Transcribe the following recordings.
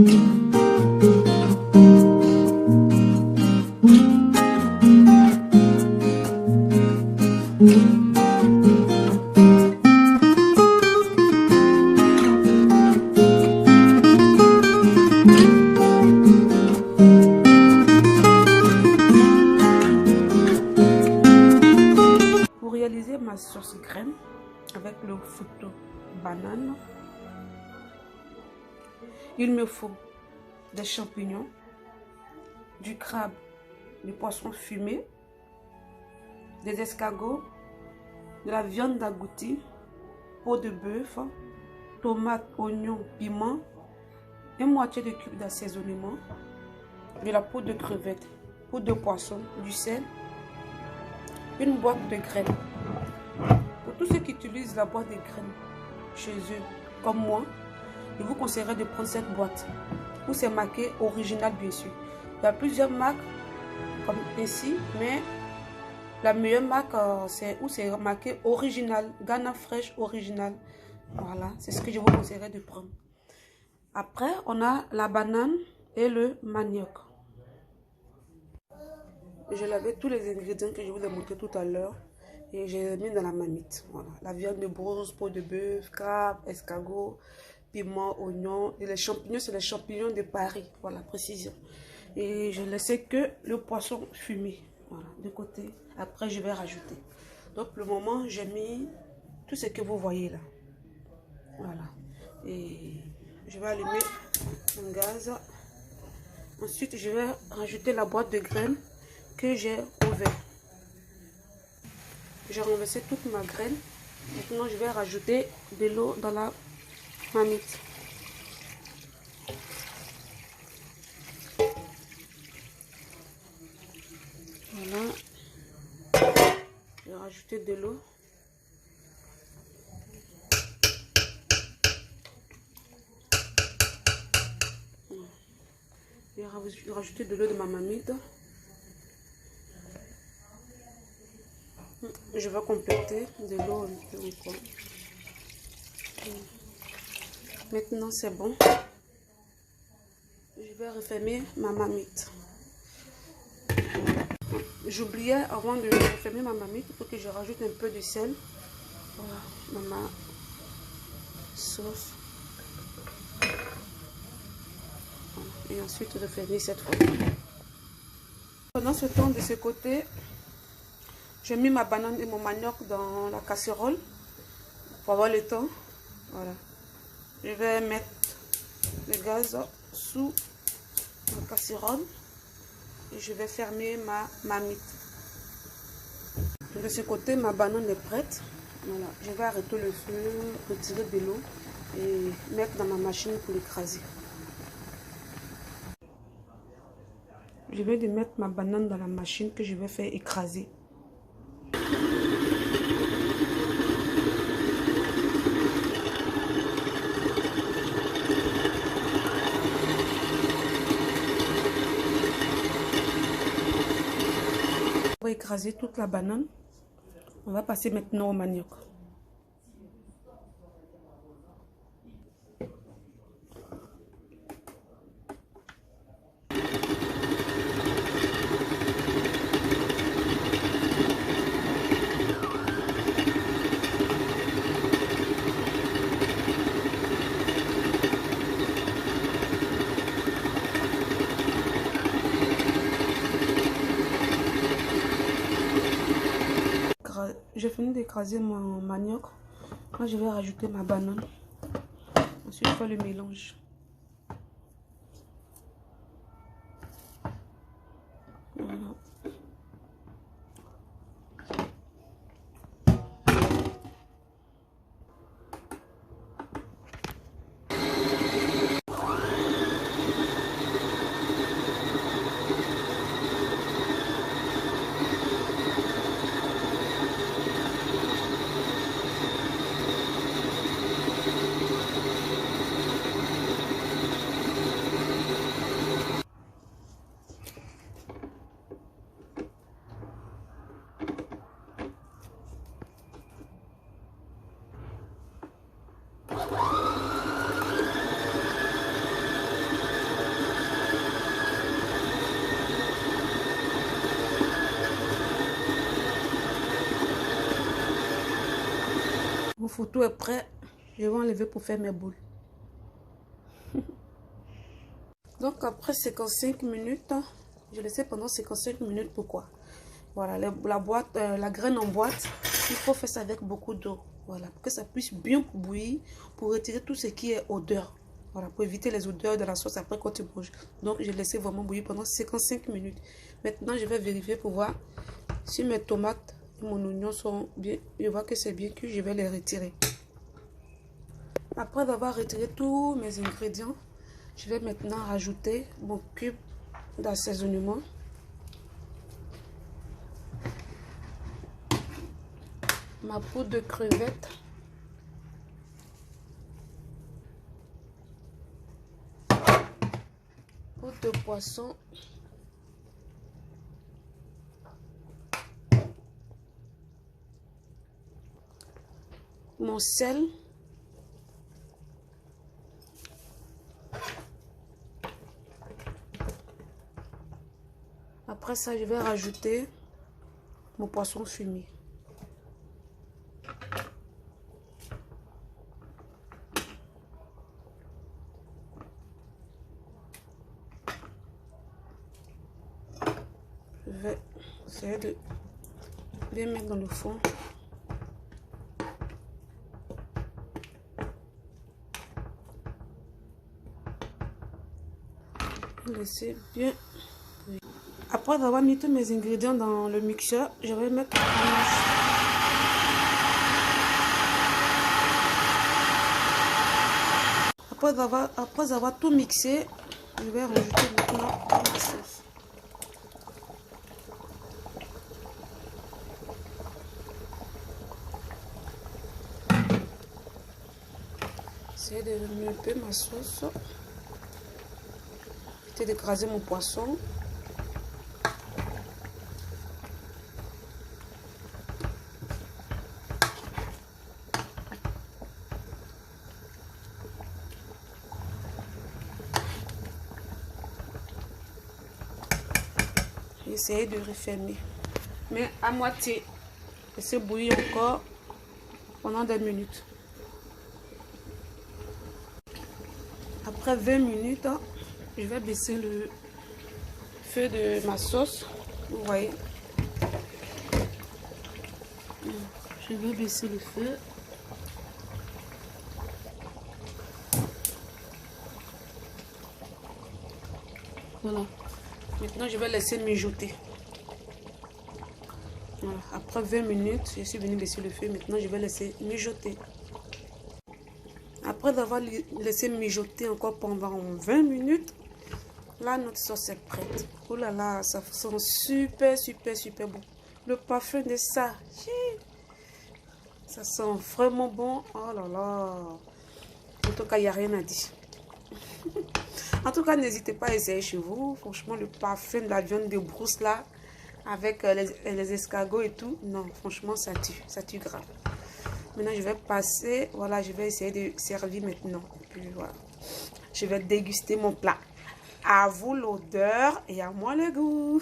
Pour réaliser ma sauce crème avec le photo banane, il me faut des champignons, du crabe, du poisson fumé, des escargots, de la viande d'agouti, peau de bœuf, tomates, oignons, piment, une moitié de cube d'assaisonnement, de la poudre de crevettes, poudre de poisson, du sel, une boîte de graines. Pour tous ceux qui utilisent la boîte de graines chez eux, comme moi, je vous conseillerais de prendre cette boîte où c'est marqué original, bien sûr. Il y a plusieurs marques comme ici, mais la meilleure marque c'est où c'est marqué original, Ghana Fresh original. Voilà, c'est ce que je vous conseillerais de prendre. Après, on a la banane et le manioc. Je lavais tous les ingrédients que je vous ai montré tout à l'heure et j'ai mis dans la marmite. Voilà, la viande de brousse, peau de bœuf, crabe, escargot, piment, oignon. Et les champignons, c'est les champignons de Paris. Voilà, précision. Et je laissais que le poisson fumé. Voilà, de côté. Après, je vais rajouter. Donc, pour le moment, j'ai mis tout ce que vous voyez là. Voilà. Et je vais allumer mon gaz. Ensuite, je vais rajouter la boîte de graines que j'ai ouvert. J'ai renversé toute ma graine. Maintenant, je vais rajouter de l'eau dans la marmite. Voilà. Je vais rajouter de l'eau. Je vais rajouter de l'eau de ma marmite. Je vais compléter de l'eau un peu encore. Maintenant, c'est bon. Je vais refermer ma marmite. J'oubliais avant de refermer ma marmite, il faut que je rajoute un peu de sel. Voilà, dans ma sauce. Voilà. Et ensuite, refermer cette fois. Pendant ce temps, de ce côté, j'ai mis ma banane et mon manioc dans la casserole pour avoir le temps. Voilà. Je vais mettre le gaz sous la casserole et je vais fermer ma marmite. De ce côté, ma banane est prête. Voilà. Je vais arrêter le feu, retirer de l'eau et mettre dans ma machine pour l'écraser. Je vais mettre ma banane dans la machine que je vais faire écraser. On va écraser toute la banane. On va passer maintenant au manioc. J'ai fini d'écraser mon manioc. Là, je vais rajouter ma banane. Ensuite, je fais le mélange. Voilà. Mon photo est prêt. Je vais enlever pour faire mes boules. Donc après 55 minutes, je laisse pendant 55 minutes. Pourquoi? Voilà, la graine en boîte, il faut faire ça avec beaucoup d'eau. Voilà, pour que ça puisse bien bouillir, pour retirer tout ce qui est odeur. Voilà, pour éviter les odeurs de la sauce après quand tu manges. Donc, je laisse vraiment bouillir pendant 55 minutes. Maintenant, je vais vérifier pour voir si mes tomates et mon oignon sont bien. Je vois que c'est bien cuit, je vais les retirer. Après avoir retiré tous mes ingrédients, je vais maintenant rajouter mon cube d'assaisonnement. Ma poudre de crevettes. Poudre de poisson. Mon sel. Après ça, je vais rajouter mon poisson fumé. Je vais essayer de bien mettre dans le fond. Laisser bien. Après avoir mis tous mes ingrédients dans le mixeur, je vais mettre après avoir tout mixé, je vais rajouter maintenant la sauce. J'essaie de remuer un peu ma sauce. J'essaie d'écraser mon poisson. J'essaie de refermer. Mais à moitié. Laisser bouillir encore pendant des minutes. Après 20 minutes, je vais baisser le feu de ma sauce. Vous voyez. Je vais baisser le feu. Voilà. Maintenant, je vais laisser mijoter. Voilà. Après 20 minutes, je suis venue baisser le feu. Maintenant, je vais laisser mijoter. Après avoir laissé mijoter encore pendant 20 minutes, là, notre sauce est prête. Oh là là, ça sent super, super, super bon. Le parfum de ça, ça sent vraiment bon. Oh là là. En tout cas, il n'y a rien à dire. En tout cas, n'hésitez pas à essayer chez vous. Franchement, le parfum de la viande de brousse là, avec les escargots et tout, non, franchement, ça tue grave. Maintenant, je vais passer, voilà, je vais essayer de servir maintenant. Et puis, voilà, je vais déguster mon plat. À vous l'odeur et à moi le goût.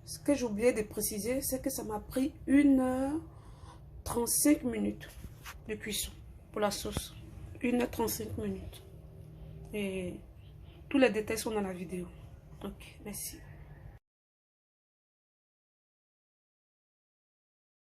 Ce que j'ai oublié de préciser, c'est que ça m'a pris 1h35 minutes de cuisson pour la sauce. 1h35 minutes. Et tous les détails sont dans la vidéo. Ok, merci.